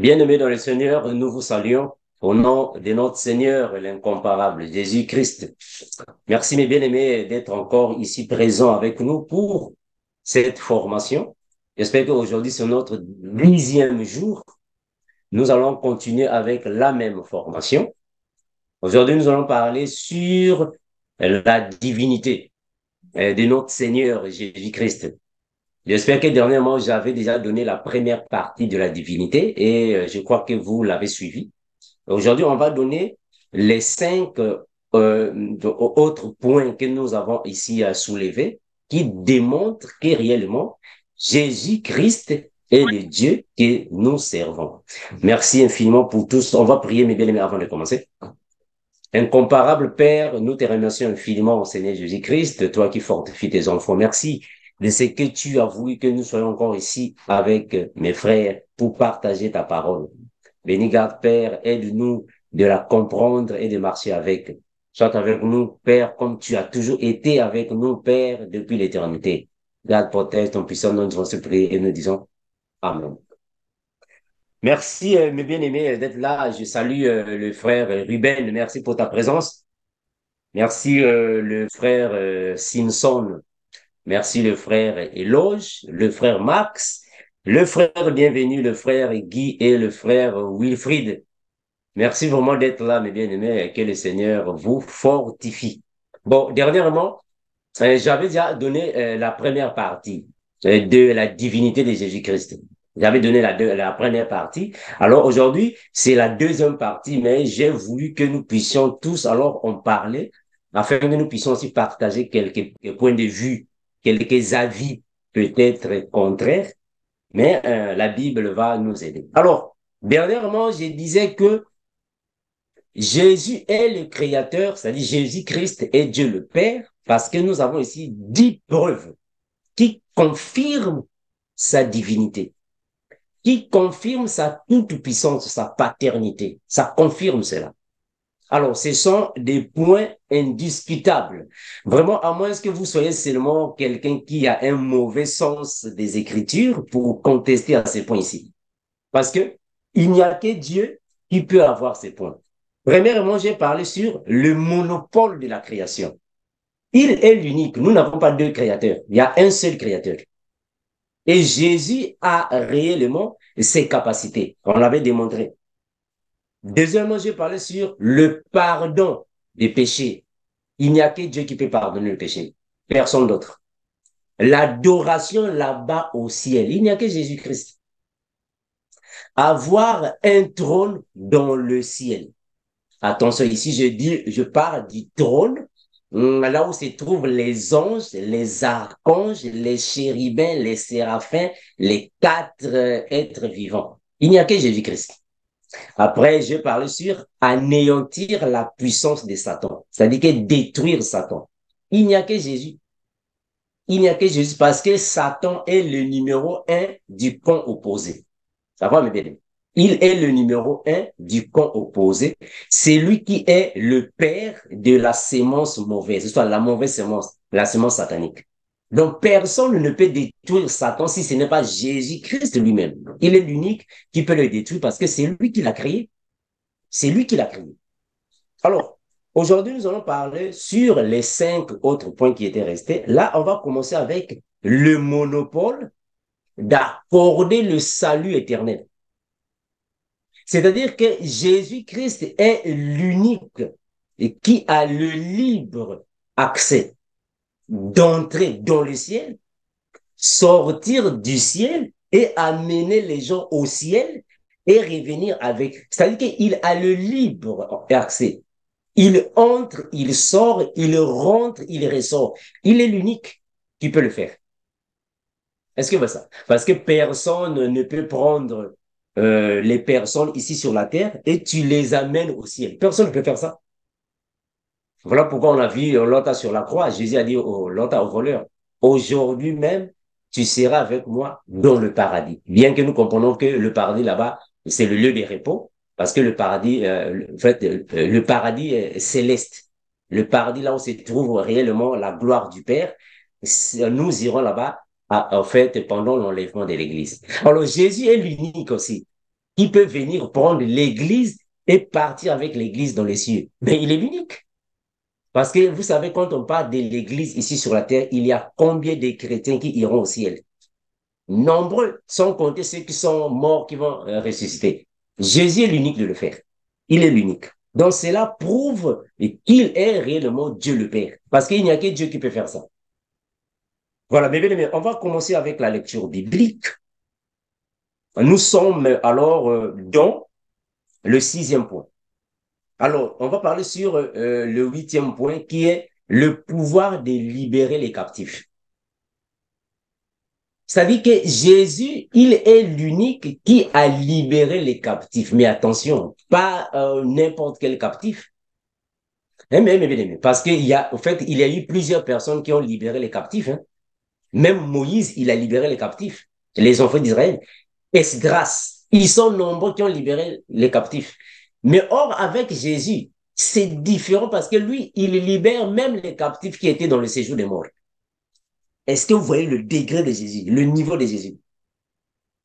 Bien-aimés dans le Seigneur, nous vous saluons au nom de notre Seigneur, l'incomparable Jésus-Christ. Merci, mes bien-aimés, d'être encore ici présents avec nous pour cette formation. J'espère qu'aujourd'hui, c'est notre 10e jour. Nous allons continuer avec la même formation. Aujourd'hui, nous allons parler sur la divinité de notre Seigneur Jésus-Christ. J'espère que dernièrement, j'avais déjà donné la première partie de la divinité et je crois que vous l'avez suivi. Aujourd'hui, on va donner les 5 autres points que nous avons ici à soulever qui démontrent que réellement Jésus-Christ est le Dieu que nous servons. Merci infiniment pour tous. On va prier, mes bien-aimés, avant de commencer. Incomparable Père, nous te remercions infiniment, Seigneur Jésus-Christ, toi qui fortifies tes enfants. Merci de ce que tu as voulu que nous soyons encore ici avec mes frères pour partager ta parole. Béni garde, Père, aide-nous de la comprendre et de marcher avec. Sois avec nous, Père, comme tu as toujours été avec nous, Père, depuis l'éternité. Garde, protège ton puissant nom, nous allons se prier et nous disons Amen. Merci, mes bien-aimés, d'être là. Je salue le frère Ruben. Merci pour ta présence. Merci, le frère Simpson. Merci, le frère Éloge, le frère Max, le frère bienvenu, le frère Guy et le frère Wilfried. Merci vraiment d'être là, mes bien-aimés, et que le Seigneur vous fortifie. Bon, dernièrement, j'avais déjà donné la première partie de la divinité de Jésus-Christ. J'avais donné la première partie. Alors aujourd'hui, c'est la deuxième partie, mais j'ai voulu que nous puissions tous alors en parler, afin que nous puissions aussi partager quelques points de vue, quelques avis peut-être contraires, mais la Bible va nous aider. Alors, dernièrement, je disais que Jésus est le créateur, c'est-à-dire Jésus-Christ est Dieu le Père, parce que nous avons ici 10 preuves qui confirment sa divinité, qui confirment sa toute-puissance, sa paternité. Ça confirme cela. Alors, ce sont des points indiscutables. Vraiment, à moins que vous soyez seulement quelqu'un qui a un mauvais sens des Écritures pour contester à ces points ici. Parce que il n'y a que Dieu qui peut avoir ces points. Premièrement, j'ai parlé sur le monopole de la création. Il est l'unique. Nous n'avons pas deux créateurs. Il y a un seul créateur. Et Jésus a réellement ses capacités. On l'avait démontré. Deuxièmement, j'ai parlé sur le pardon des péchés. Il n'y a que Dieu qui peut pardonner le péché. Personne d'autre. L'adoration là-bas au ciel. Il n'y a que Jésus-Christ. Avoir un trône dans le ciel. Attention, ici, je parle du trône, là où se trouvent les anges, les archanges, les chérubins, les séraphins, les 4 êtres vivants. Il n'y a que Jésus-Christ. Après, je parle sur anéantir la puissance de Satan, c'est-à-dire que détruire Satan. Il n'y a que Jésus. Il n'y a que Jésus parce que Satan est le numéro 1 du camp opposé. Ça va, mes bien. Il est le numéro 1 du camp opposé. C'est lui qui est le père de la sémence mauvaise, c'est-à-dire la mauvaise sémence, la sémence satanique. Donc, personne ne peut détruire Satan si ce n'est pas Jésus-Christ lui-même. Il est l'unique qui peut le détruire parce que c'est lui qui l'a créé. C'est lui qui l'a créé. Alors, aujourd'hui, nous allons parler sur les 5 autres points qui étaient restés. Là, on va commencer avec le monopole d'accorder le salut éternel. C'est-à-dire que Jésus-Christ est l'unique et qui a le libre accès d'entrer dans le ciel, sortir du ciel et amener les gens au ciel et revenir avec. C'est-à-dire qu'il a le libre accès. Il entre, il sort, il rentre, il ressort. Il est l'unique qui peut le faire. Est-ce que c'est ça? Parce que personne ne peut prendre les personnes ici sur la terre et tu les amènes au ciel. Personne ne peut faire ça. Voilà pourquoi on a vu Lot sur la croix. Jésus a dit Lot au voleur, aujourd'hui même, tu seras avec moi dans le paradis. Bien que nous comprenons que le paradis là-bas, c'est le lieu des repos, parce que le paradis, en fait, le paradis est céleste. Le paradis là où se trouve réellement la gloire du Père, nous irons là-bas, en fait, pendant l'enlèvement de l'Église. Alors Jésus est l'unique aussi. qui peut venir prendre l'Église et partir avec l'Église dans les cieux. Mais il est l'unique. Parce que vous savez, quand on parle de l'Église ici sur la terre, il y a combien de chrétiens qui iront au ciel? Nombreux, sans compter ceux qui sont morts, qui vont ressusciter. Jésus est l'unique de le faire. Il est l'unique. Donc cela prouve qu'il est réellement Dieu le Père. Parce qu'il n'y a que Dieu qui peut faire ça. Voilà, mais bien, on va commencer avec la lecture biblique. Nous sommes alors dans le 6e point. Alors, on va parler sur le 8e point qui est le pouvoir de libérer les captifs. C'est-à-dire que Jésus, il est l'unique qui a libéré les captifs. Mais attention, pas n'importe quel captif. Parce qu'il y a, en fait, il y a eu plusieurs personnes qui ont libéré les captifs. Hein. Même Moïse, il a libéré les captifs, les enfants d'Israël. Esdras, ils sont nombreux qui ont libéré les captifs. Mais or, avec Jésus, c'est différent parce que lui, il libère même les captifs qui étaient dans le séjour des morts. Est-ce que vous voyez le degré de Jésus, le niveau de Jésus?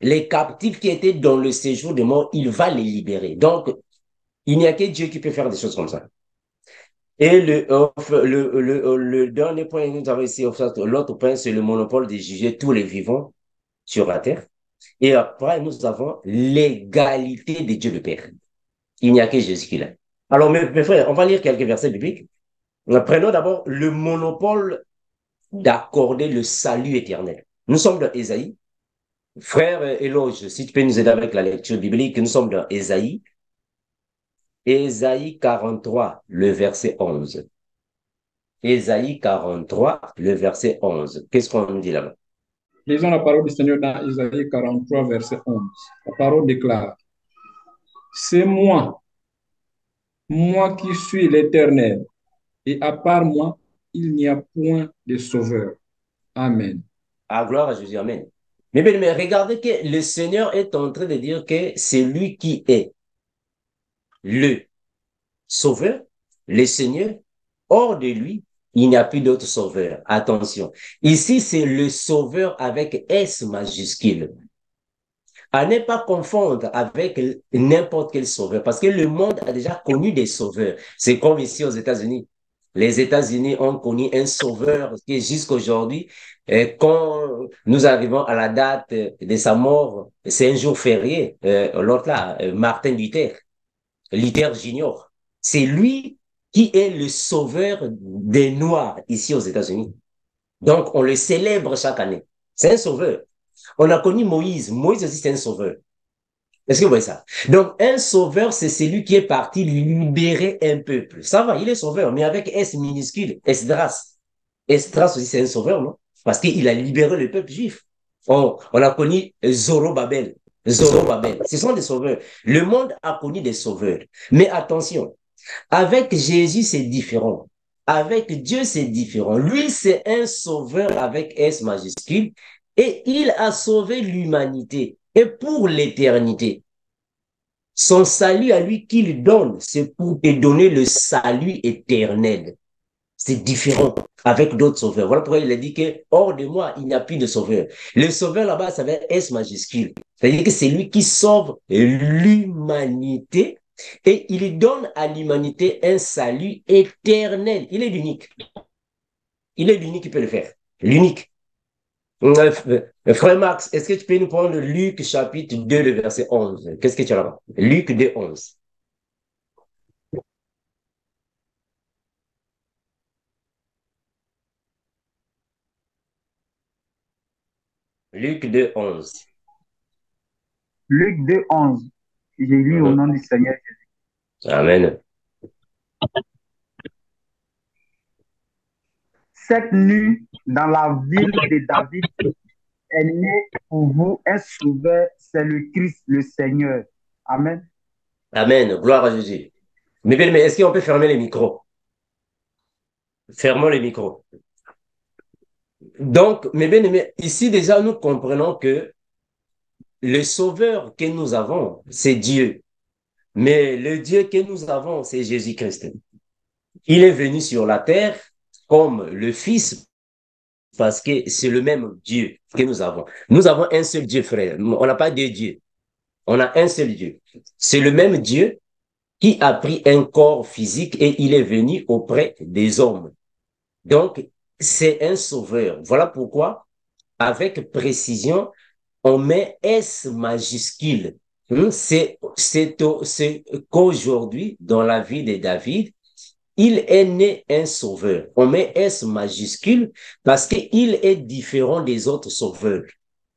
Les captifs qui étaient dans le séjour des morts, il va les libérer. Donc, il n'y a que Dieu qui peut faire des choses comme ça. Et le dernier point que nous avons ici, l'autre point, c'est le monopole de juger tous les vivants sur la terre. Et après, nous avons l'égalité de Dieu le Père. Il n'y a que Jésus qui l'a. Alors, mes frères, on va lire quelques versets bibliques. Prenons d'abord le monopole d'accorder le salut éternel. Nous sommes dans Ésaïe. Frère Éloge, si tu peux nous aider avec la lecture biblique, nous sommes dans Ésaïe. Ésaïe 43, le verset 11. Ésaïe 43, le verset 11. Qu'est-ce qu'on nous dit là-bas? Lisons la parole du Seigneur dans Isaïe 43, verset 11. La parole déclare, c'est moi qui suis l'Éternel, et à part moi, il n'y a point de sauveur. Amen. Ah, gloire à Jésus, amen. Mais regardez que le Seigneur est en train de dire que c'est lui qui est le sauveur, le Seigneur. Hors de lui, il n'y a plus d'autre sauveur. Attention. Ici, c'est le sauveur avec S majuscule. À ne pas confondre avec n'importe quel sauveur, parce que le monde a déjà connu des sauveurs. C'est comme ici aux États-Unis. Les États-Unis ont connu un sauveur qui jusqu'à aujourd'hui, quand nous arrivons à la date de sa mort, c'est un jour férié. L'autre là, Martin Luther, Luther Junior. C'est lui qui est le sauveur des Noirs ici aux États-Unis. Donc, on le célèbre chaque année. C'est un sauveur. On a connu Moïse. Moïse aussi, c'est un sauveur. Est-ce que vous voyez ça? Donc, un sauveur, c'est celui qui est parti libérer un peuple. Ça va, il est sauveur, mais avec S minuscule, Esdras. Esdras aussi, c'est un sauveur, non? Parce qu'il a libéré le peuple juif. On a connu Zorobabel. Zorobabel. Ce sont des sauveurs. Le monde a connu des sauveurs. Mais attention, avec Jésus, c'est différent. Avec Dieu, c'est différent. Lui, c'est un sauveur avec S majuscule et il a sauvé l'humanité et pour l'éternité. Son salut à lui qu'il donne, c'est pour te donner le salut éternel. C'est différent avec d'autres sauveurs. Voilà pourquoi il a dit que hors de moi, il n'y a plus de sauveur. Le sauveur là-bas, ça va être S majuscule. C'est-à-dire que c'est lui qui sauve l'humanité et il donne à l'humanité un salut éternel. Il est l'unique. Il est l'unique qui peut le faire. L'unique. Frère Max, est-ce que tu peux nous prendre Luc chapitre 2, le verset 11? Qu'est-ce que tu as là-bas? Luc 2, 11. Luc 2, 11. Luc 2, 11. J'ai lu au Mhm. nom du Seigneur. Amen. Cette nuit, dans la ville de David, est né pour vous un sauveur, c'est le Christ, le Seigneur. Amen. Amen. Gloire à Jésus. Mais est-ce qu'on peut fermer les micros? Fermons les micros. Donc, mes bien-aimés, ici déjà, nous comprenons que le sauveur que nous avons, c'est Dieu. Mais le Dieu que nous avons, c'est Jésus-Christ. Il est venu sur la terre comme le Fils parce que c'est le même Dieu que nous avons. Nous avons un seul Dieu, frère. On n'a pas deux dieux. On a un seul Dieu. C'est le même Dieu qui a pris un corps physique et il est venu auprès des hommes. Donc, c'est un sauveur. Voilà pourquoi, avec précision, on met S majuscule. C'est qu'aujourd'hui, dans la vie de David, il est né un sauveur. On met S majuscule parce qu'il est différent des autres sauveurs.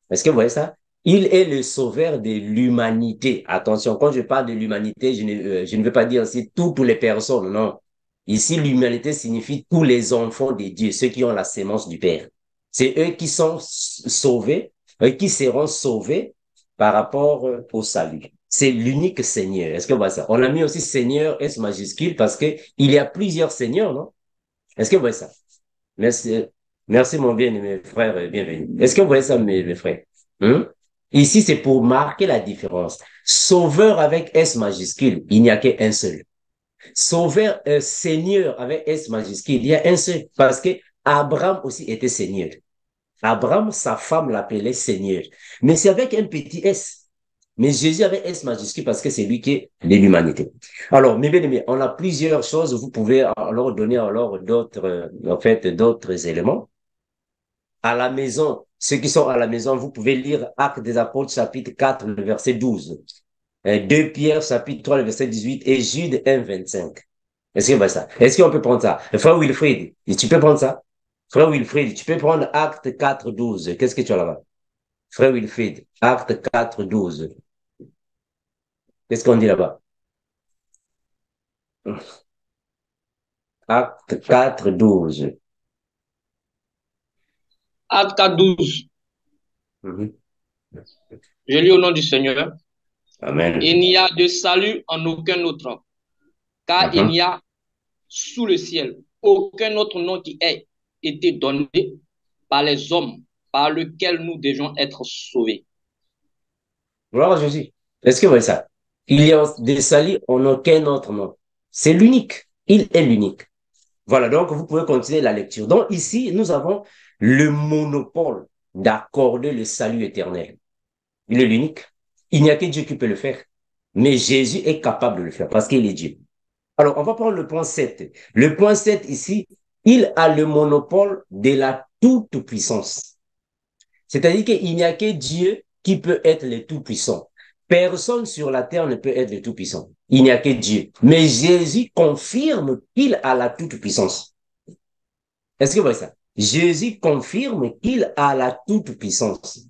Est-ce que vous voyez ça? Il est le sauveur de l'humanité. Attention, quand je parle de l'humanité, je ne veux pas dire aussi toutes les personnes, non. Ici, l'humanité signifie tous les enfants de Dieu, ceux qui ont la sémence du Père. C'est eux qui sont sauvés, qui seront sauvés par rapport au salut. C'est l'unique Seigneur. Est-ce que vous voyez ça? On a mis aussi Seigneur S majuscule parce que il y a plusieurs seigneurs, non? Est-ce que vous voyez ça? Merci, merci mon bien-aimé frère, bienvenue. Est-ce que vous voyez ça, mes frères? Hein? Ici, c'est pour marquer la différence. Sauveur avec S majuscule, il n'y a qu'un seul. Sauveur, Seigneur avec S majuscule, il y a un seul. Parce que Abraham aussi était Seigneur. Abraham, sa femme l'appelait Seigneur. Mais c'est avec un petit S. Mais Jésus avait S majuscule parce que c'est lui qui est de l'humanité. Alors, mes bien-aimés, on a plusieurs choses. Vous pouvez alors donner alors d'autres, en fait, d'autres éléments. À la maison, ceux qui sont à la maison, vous pouvez lire Actes des Apôtres, chapitre 4, le verset 12. 2 Pierre, chapitre 3, le verset 18 et Jude 1, 25. Est-ce qu'on va ça? Est-ce qu'on peut prendre ça? Frère Wilfried, tu peux prendre ça? Frère Wilfried, tu peux prendre Acte 4, 12. Qu'est-ce que tu as là-bas? Frère Wilfried, Acte 4, 12. Qu'est-ce qu'on dit là-bas? Acte 4, 12. Acte 4, 12. Mhm. Je lis au nom du Seigneur. Amen. Il n'y a de salut en aucun autre, car il n'y a sous le ciel aucun autre nom qui ait été donné par les hommes par lequel nous devons être sauvés. Gloire à Jésus. Est-ce que vous voyez ça? Il y a des saluts en aucun autre nom. C'est l'unique. Il est l'unique. Voilà, donc vous pouvez continuer la lecture. Donc ici, nous avons le monopole d'accorder le salut éternel. Il est l'unique. Il n'y a que Dieu qui peut le faire. Mais Jésus est capable de le faire parce qu'il est Dieu. Alors, on va prendre le point 7. Le point 7 ici, il a le monopole de la toute-puissance. C'est-à-dire qu'il n'y a que Dieu qui peut être le tout-puissant. Personne sur la terre ne peut être le tout-puissant. Il n'y a que Dieu. Mais Jésus confirme qu'il a la toute-puissance. Est-ce que vous voyez ça? Jésus confirme qu'il a la toute-puissance.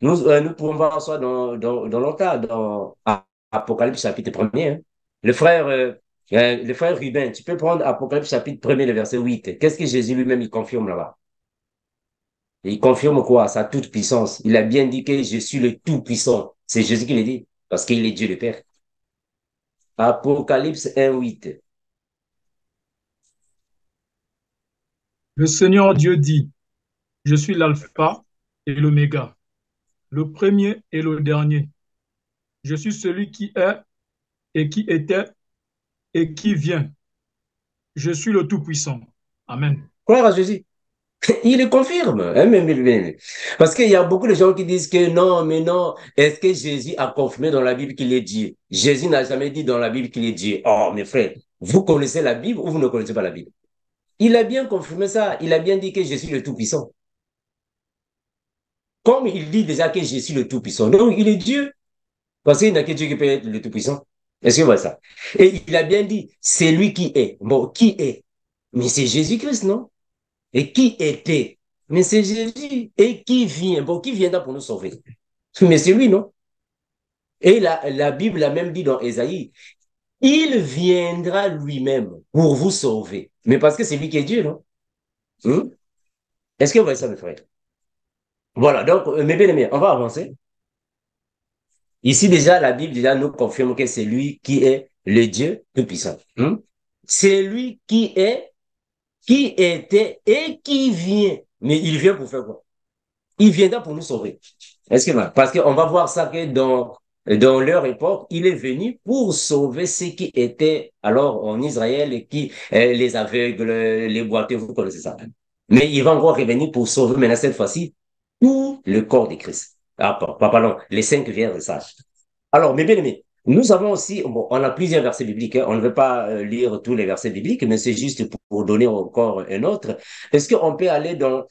Nous pouvons voir ça dans l'autre, dans Apocalypse chapitre 1er. Hein. Le frère Ruben, tu peux prendre Apocalypse chapitre 1er, le verset 8. Qu'est-ce que Jésus lui-même, il confirme là-bas? Il confirme quoi? Sa toute-puissance. Il a bien dit que je suis le tout-puissant. C'est Jésus qui l'a dit, parce qu'il est Dieu le Père. Apocalypse 1, 8. Le Seigneur Dieu dit, je suis l'alpha et l'oméga, le premier et le dernier. Je suis celui qui est et qui était et qui vient. Je suis le Tout-Puissant. Amen. Croire à Jésus. Il le confirme. Hein, parce qu'il y a beaucoup de gens qui disent que non, mais non. Est-ce que Jésus a confirmé dans la Bible qu'il est Dieu? Jésus n'a jamais dit dans la Bible qu'il est Dieu. Oh, mes frères, vous connaissez la Bible ou vous ne connaissez pas la Bible? Il a bien confirmé ça. Il a bien dit que je suis le Tout-Puissant. Comme il dit déjà que je suis le Tout-Puissant. Donc, il est Dieu. Parce qu'il n'y a que Dieu qui peut être le Tout-Puissant. Est-ce que vous voyez ça? Et il a bien dit, c'est lui qui est. Bon, qui est? Mais c'est Jésus-Christ, non? Et qui était? Mais c'est Jésus. Et qui vient? Bon, qui viendra pour nous sauver? Mais c'est lui, non? Et la Bible a même dit dans Ésaïe, il viendra lui-même pour vous sauver. Mais parce que c'est lui qui est Dieu, non? Est-ce que vous voyez ça, mes frères? Voilà, donc, mes bien-aimés, on va avancer. Ici, déjà, la Bible déjà nous confirme que c'est lui qui est le Dieu tout-puissant. C'est lui qui est, qui était et qui vient. Mais il vient pour faire quoi? Il viendra pour nous sauver. Est-ce que parce qu'on va voir ça que dans leur époque, il est venu pour sauver ceux qui étaient alors en Israël et qui les aveugles, les boiteux, vous connaissez ça. Mais il va encore revenir pour sauver maintenant cette fois-ci tout le corps de Christ. Ah, pardon, les 5 vierges sages. Alors, mes bien-aimés, nous avons aussi, bon, on a plusieurs versets bibliques, hein. On ne veut pas lire tous les versets bibliques, mais c'est juste pour donner encore un autre. Est-ce qu'on peut aller dans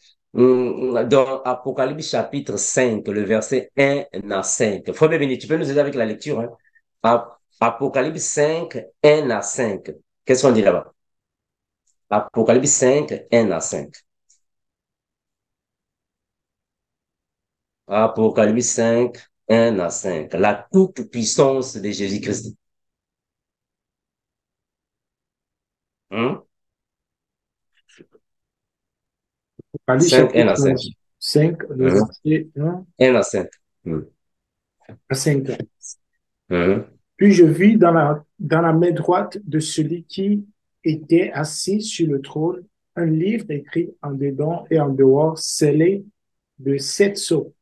Apocalypse chapitre 5, le verset 1 à 5? Frère Béni, tu peux nous aider avec la lecture, hein? Apocalypse 5, 1 à 5. Qu'est-ce qu'on dit là-bas? Apocalypse 5, 1 à 5. Apocalypse 5, 1 à 5. La toute-puissance de Jésus-Christ. Hein? Apocalypse 5, 1 à chapitre 5. 5, le Hein? verset 1 1 à 5. Hein? à 5. Hein? Puis je vis dans la main droite de celui qui était assis sur le trône un livre écrit en dedans et en dehors, scellé de 7 sceaux.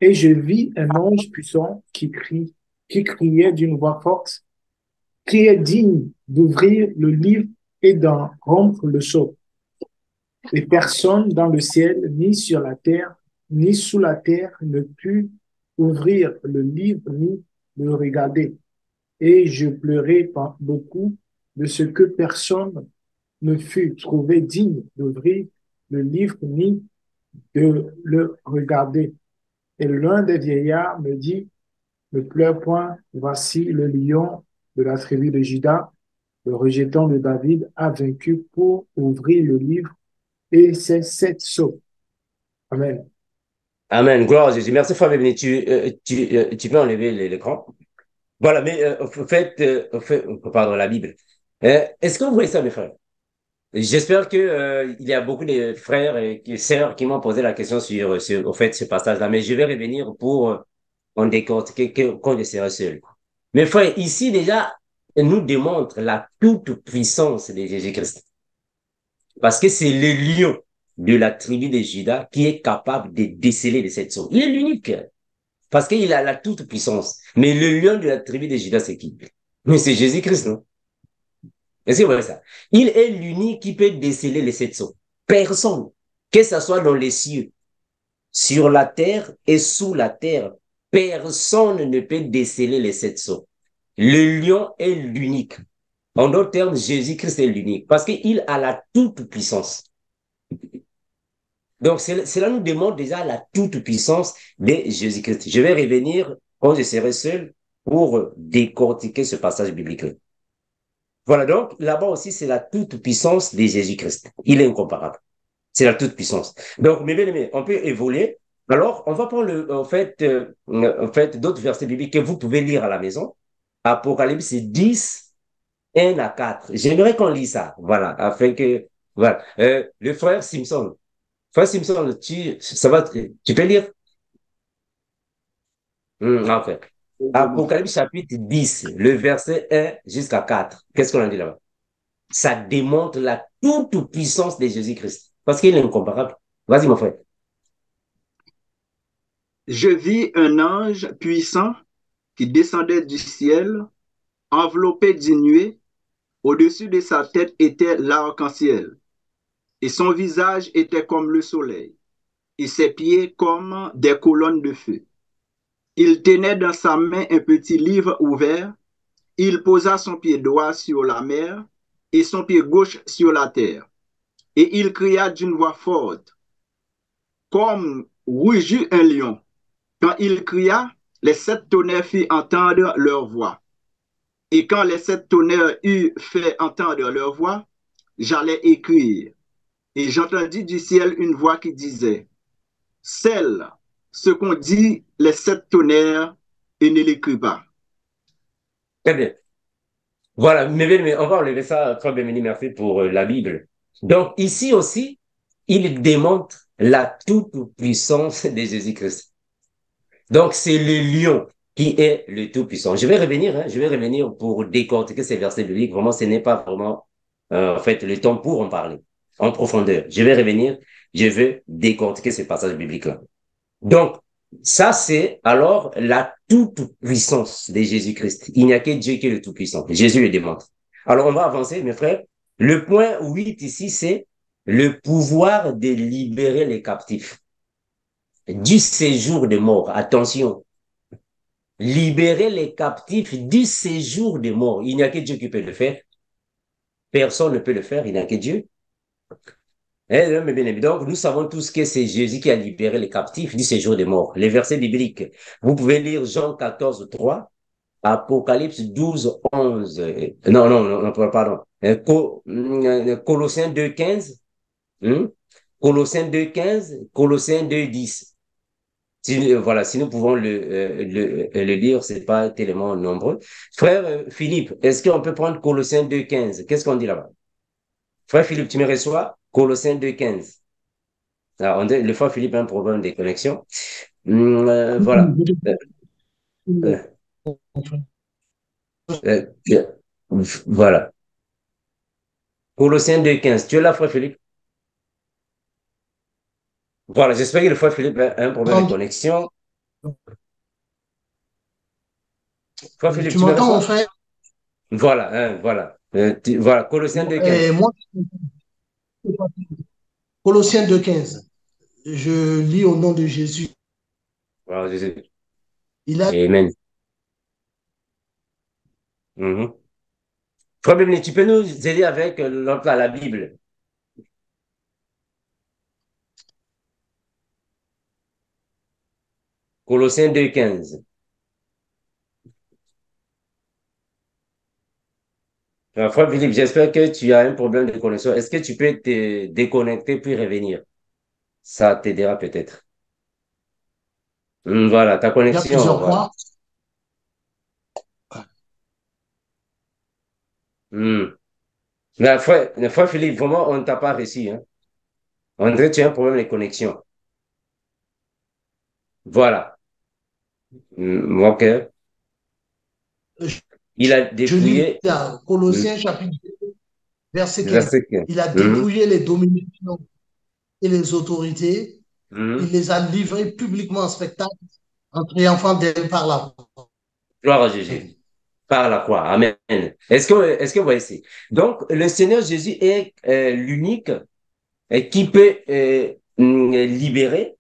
Et je vis un ange puissant qui criait d'une voix forte, qui est digne d'ouvrir le livre et d'en rompre le sceau. Et personne dans le ciel, ni sur la terre, ni sous la terre ne put ouvrir le livre ni le regarder. Et je pleurais beaucoup de ce que personne ne fut trouvé digne d'ouvrir le livre ni de le regarder. Et l'un des vieillards me dit, ne pleure point, voici le lion de la tribu de Juda, le rejeton de David, a vaincu pour ouvrir le livre et ses 7 sceaux. Amen. Amen. Gloire à Jésus. Merci, Frère Béni. Tu peux enlever l'écran. Voilà, mais pardon, la Bible. Est-ce que vous voyez ça, mes frères? J'espère que il y a beaucoup de frères et sœurs qui m'ont posé la question au fait, ce passage-là, mais je vais revenir pour en décortiquer quand je serai seul. Mes frères, ici déjà, nous démontre la toute-puissance de Jésus-Christ. Parce que c'est le lion de la tribu de Juda qui est capable de déceler les 7 sceaux. Il est l'unique. Parce qu'il a la toute-puissance. Mais le lion de la tribu de Juda, c'est qui? Mais c'est Jésus-Christ, non? Est-ce que vous voyez ça? Il est l'unique qui peut déceler les 7 sceaux. Personne, que ce soit dans les cieux, sur la terre et sous la terre, personne ne peut déceler les 7 sceaux. Le lion est l'unique. En d'autres termes, Jésus-Christ est l'unique parce qu'il a la toute-puissance. Donc, cela nous démontre déjà la toute-puissance de Jésus-Christ. Je vais revenir quand je serai seul pour décortiquer ce passage biblique. Voilà, donc là-bas aussi, c'est la toute-puissance de Jésus-Christ. Il est incomparable. C'est la toute-puissance. Donc, mes bien-aimés, on peut évoluer. Alors, on va prendre en fait, d'autres versets bibliques que vous pouvez lire à la maison. Apocalypse 10, 1 à 4. J'aimerais qu'on lise ça. Voilà, afin que, voilà. Le frère Simpson. Frère Simpson, tu peux lire? Ok. Apocalypse chapitre 10, le verset 1 jusqu'à 4. Qu'est-ce qu'on a dit là-bas? Ça démontre la toute-puissance de Jésus-Christ. Parce qu'il est incomparable. Vas-y, mon frère. Je vis un ange puissant qui descendait du ciel, enveloppé d'une nuée. Au-dessus de sa tête était l'arc-en-ciel, et son visage était comme le soleil, et ses pieds comme des colonnes de feu. Il tenait dans sa main un petit livre ouvert. Il posa son pied droit sur la mer et son pied gauche sur la terre. Et il cria d'une voix forte, comme rugit un lion. Quand il cria, les 7 tonnerres firent entendre leur voix. Et quand les 7 tonnerres eurent fait entendre leur voix, j'allais écrire. Et j'entendis du ciel une voix qui disait, scelle ce qu'ont dit les 7 tonnerres et ne l'écris pas. Très bien. Voilà, mais on va enlever ça. Frère Bémini, merci pour la Bible. Donc, ici aussi, il démontre la toute-puissance de Jésus-Christ. Donc, c'est le lion qui est le tout-puissant. Je vais revenir pour décortiquer ces versets bibliques. Vraiment, ce n'est pas vraiment, en fait, le temps pour en parler en profondeur. Je vais revenir, je vais décortiquer ces passages bibliques-là. Donc, ça, c'est alors la toute-puissance de Jésus-Christ. Il n'y a que Dieu qui est le tout-puissant. Jésus le démontre. Alors, on va avancer, mes frères. Le point 8 ici, c'est le pouvoir de libérer les captifs du séjour de mort. Attention. libérer les captifs du séjour des morts. Il n'y a que Dieu qui peut le faire. Personne ne peut le faire, il n'y a que Dieu. Mais bien évidemment, donc, nous savons tous que c'est Jésus qui a libéré les captifs du séjour des morts. Les versets bibliques. Vous pouvez lire Jean 14, 3, Apocalypse 12, 11. Non, pardon. Colossiens 2, 15. Colossiens 2, 15. Colossiens 2, 10. Voilà, si nous pouvons le lire, c'est pas tellement nombreux. Frère Philippe, est-ce qu'on peut prendre Colossiens 2, 15? Qu'est-ce qu'on dit là-bas? Frère Philippe, tu me reçois? Colossiens 2, 15. Alors, le frère Philippe a un problème de connexion. Voilà. Euh, euh, voilà. Colossiens 2, 15. Tu es là, frère Philippe? Voilà, j'espère que le frère Philippe a un problème de connexion. Frère Philippe, Tu tu me m'entends, mon reçois? frère? Voilà, voilà. Voilà, Colossiens 2, 15. Moi, Colossiens 2,15. Je lis au nom de Jésus. Voilà, Jésus. Il a Amen. Mhm. Frère Bébé, tu peux nous aider avec la Bible? Colossiens 2, 15. Frère Philippe, j'espère que tu as un problème de connexion. Est-ce que tu peux te déconnecter puis revenir? Ça t'aidera peut-être. Voilà, ta il y a connexion, plusieurs voilà. points. Hmm. Mais frère Philippe, vraiment, on ne t'a pas reçu, hein. On dirait que tu as un problème de connexion. Voilà. OK. Je, Il a je lis dépouillé, là, Colossiens chapitre 2, verset 15. verset 15. Il a Mhm, dépouillé les dominations et les autorités. Il mhm. les a livrées publiquement en spectacle en triomphant d'elles par la Gloire à Jésus. Par la croix. Amen. Est-ce que vous voyez ici? Donc, le Seigneur Jésus est l'unique qui peut libérer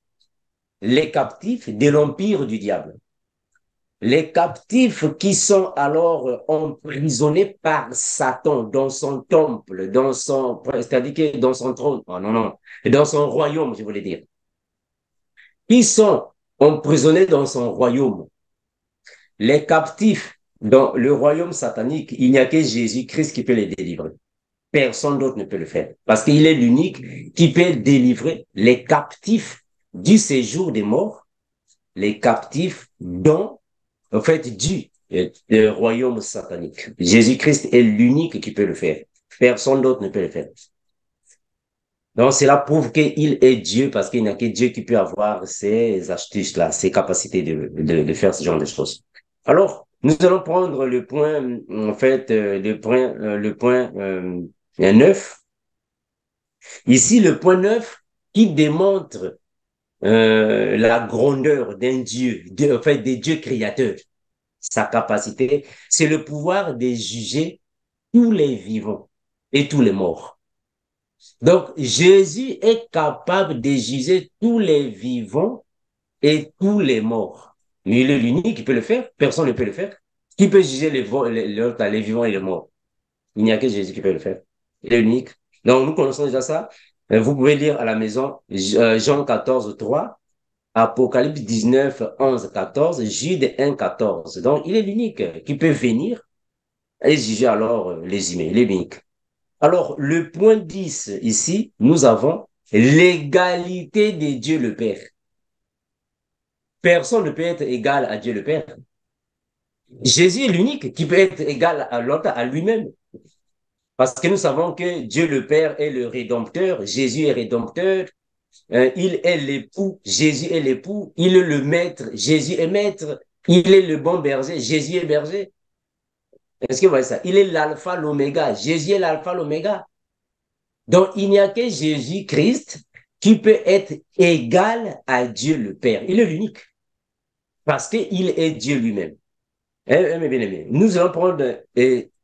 les captifs de l'empire du diable. Les captifs qui sont alors emprisonnés par Satan dans son temple, c'est-à-dire que dans son trône, oh non, non, dans son royaume, je voulais dire. Ils sont emprisonnés dans son royaume. Les captifs dans le royaume satanique, il n'y a que Jésus-Christ qui peut les délivrer. Personne d'autre ne peut le faire. Parce qu'il est l'unique qui peut délivrer les captifs du séjour des morts, les captifs en fait, du royaume satanique. Jésus-Christ est l'unique qui peut le faire. Personne d'autre ne peut le faire. Donc, cela prouve qu'il est Dieu parce qu'il n'y a que Dieu qui peut avoir ces astuces-là, ces capacités de faire ce genre de choses. Alors, nous allons prendre le point, en fait, le point 9. Ici, le point 9 qui démontre la grandeur d'un Dieu, en fait, des dieux créateurs. Sa capacité, c'est le pouvoir de juger tous les vivants et tous les morts. Donc, Jésus est capable de juger tous les vivants et tous les morts. Mais il est l'unique qui peut le faire. Personne ne peut le faire. Qui peut juger les vivants et les morts? Il n'y a que Jésus qui peut le faire. Il est unique. Donc, nous connaissons déjà ça. Vous pouvez lire à la maison Jean 14, 3, Apocalypse 19, 11, 14, Jude 1, 14. Donc, il est l'unique qui peut venir et juger alors les humains. Il est l'unique. Alors, le point 10, ici, nous avons l'égalité de Dieu le Père. Personne ne peut être égal à Dieu le Père. Jésus est l'unique qui peut être égal à l'autre, à lui-même. Parce que nous savons que Dieu le Père est le Rédempteur, Jésus est Rédempteur, il est l'époux, Jésus est l'époux, il est le maître, Jésus est maître, il est le bon berger, Jésus est berger. Est-ce que vous voyez ça? Il est l'alpha, l'oméga, Jésus est l'alpha, l'oméga. Donc, il n'y a que Jésus-Christ qui peut être égal à Dieu le Père. Il est l'unique. Parce qu'il est Dieu lui-même. Mes bien-aimés, nous allons prendre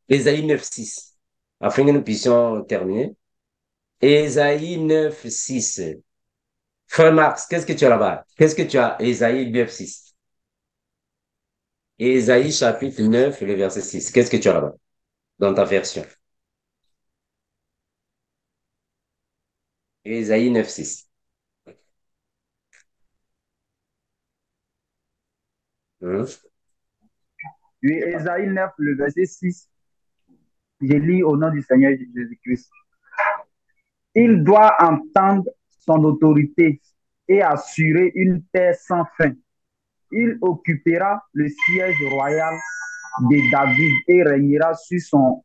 Ésaïe 9, 6, afin que nous puissions terminer. Ésaïe 9, 6. Frère Max, qu'est-ce que tu as là-bas? Qu'est-ce que tu as? Ésaïe 9, 6. Ésaïe chapitre 9, le verset 6. Qu'est-ce que tu as là-bas dans ta version? Ésaïe 9, 6. Oui, Ésaïe 9, le verset 6, je lis au nom du Seigneur Jésus-Christ. Il doit entendre son autorité et assurer une paix sans fin. Il occupera le siège royal de David et régnera sur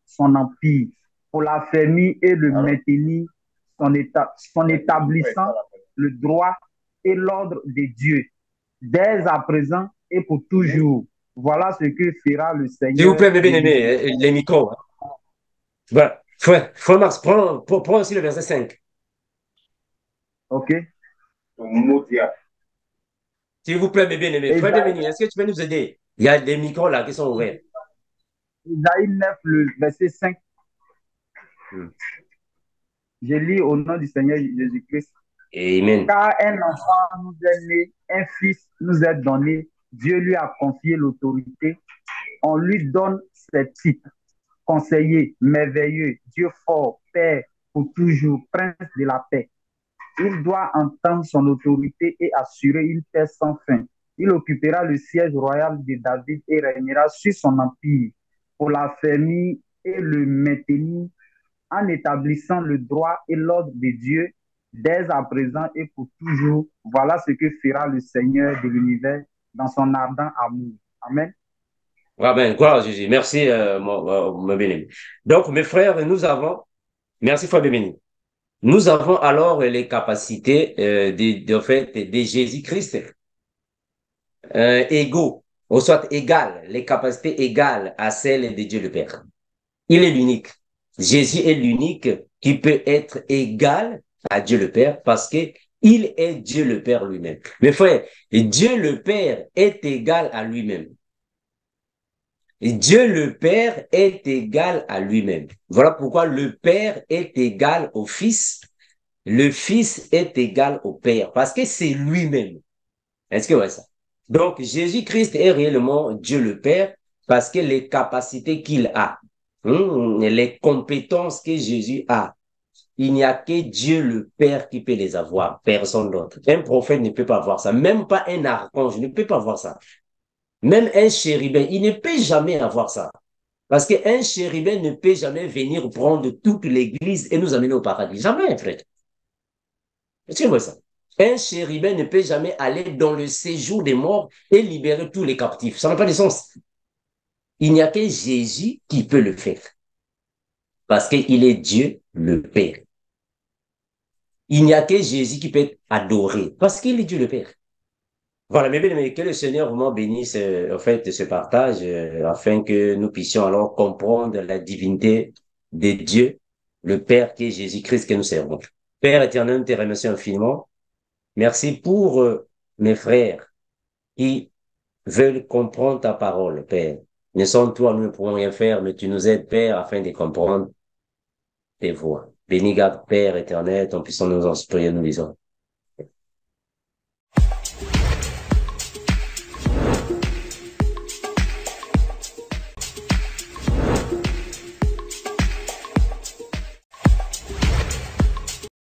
son empire pour l'affermir et le maintenir, son établissant le droit et l'ordre de Dieu, dès à présent et pour toujours. Voilà ce que fera le S'il vous Seigneur. plaît, mes bien-aimés, les micros. Voilà. Frère Max, prends aussi le verset 5. OK. S'il vous plaît, mes bien-aimés. Frère Béni, est-ce que tu peux nous aider? Il y a des micros là qui sont ouverts. Isaïe 9, le verset 5. Je lis au nom du Seigneur Jésus-Christ. Amen. Car un enfant nous est né, un fils nous est donné, Dieu lui a confié l'autorité, on lui donne ses titres, conseiller, merveilleux, Dieu fort, Père pour toujours, prince de la paix. Il doit entendre son autorité et assurer une paix sans fin. Il occupera le siège royal de David et régnera sur son empire pour l'affermir et le maintenir en établissant le droit et l'ordre de Dieu dès à présent et pour toujours. Voilà ce que fera le Seigneur de l'univers dans son ardent amour. Amen. Amen. Gloire à Jésus. Merci, mon bien-aimé. Donc, mes frères, merci, frère béni. Nous avons alors les capacités en fait, de Jésus-Christ égaux, ou soit égales, les capacités égales à celles de Dieu le Père. Il est l'unique. Jésus est l'unique qui peut être égal à Dieu le Père parce que il est Dieu le Père lui-même. Mes frères, Dieu le Père est égal à lui-même. Dieu le Père est égal à lui-même. Voilà pourquoi le Père est égal au Fils. Le Fils est égal au Père parce que c'est lui-même. Est-ce que vous voyez ça? Donc, Jésus-Christ est réellement Dieu le Père parce que les capacités qu'il a, les compétences que Jésus a, il n'y a que Dieu le Père qui peut les avoir, personne d'autre. Un prophète ne peut pas avoir ça, même pas un archange ne peut pas avoir ça. Même un chérubin, il ne peut jamais avoir ça. Parce qu'un chérubin ne peut jamais venir prendre toute l'église et nous amener au paradis. Jamais, frère. Est-ce que vous voyez ça? Un chérubin ne peut jamais aller dans le séjour des morts et libérer tous les captifs. Ça n'a pas de sens. Il n'y a que Jésus qui peut le faire. Parce qu'il est Dieu le Père. Il n'y a que Jésus qui peut être adoré. Parce qu'il est Dieu le Père. Voilà, mais que le Seigneur vraiment bénisse en fait ce partage afin que nous puissions alors comprendre la divinité de Dieu, le Père qui est Jésus-Christ que nous servons. Père éternel, nous te remercions infiniment. Merci pour mes frères qui veulent comprendre ta parole, Père. Ne sans toi, nous ne pouvons rien faire, mais tu nous aides, Père, afin de comprendre tes voies. Bénis, garde, Père éternel, ton puissant nous en supérieur, nous disons.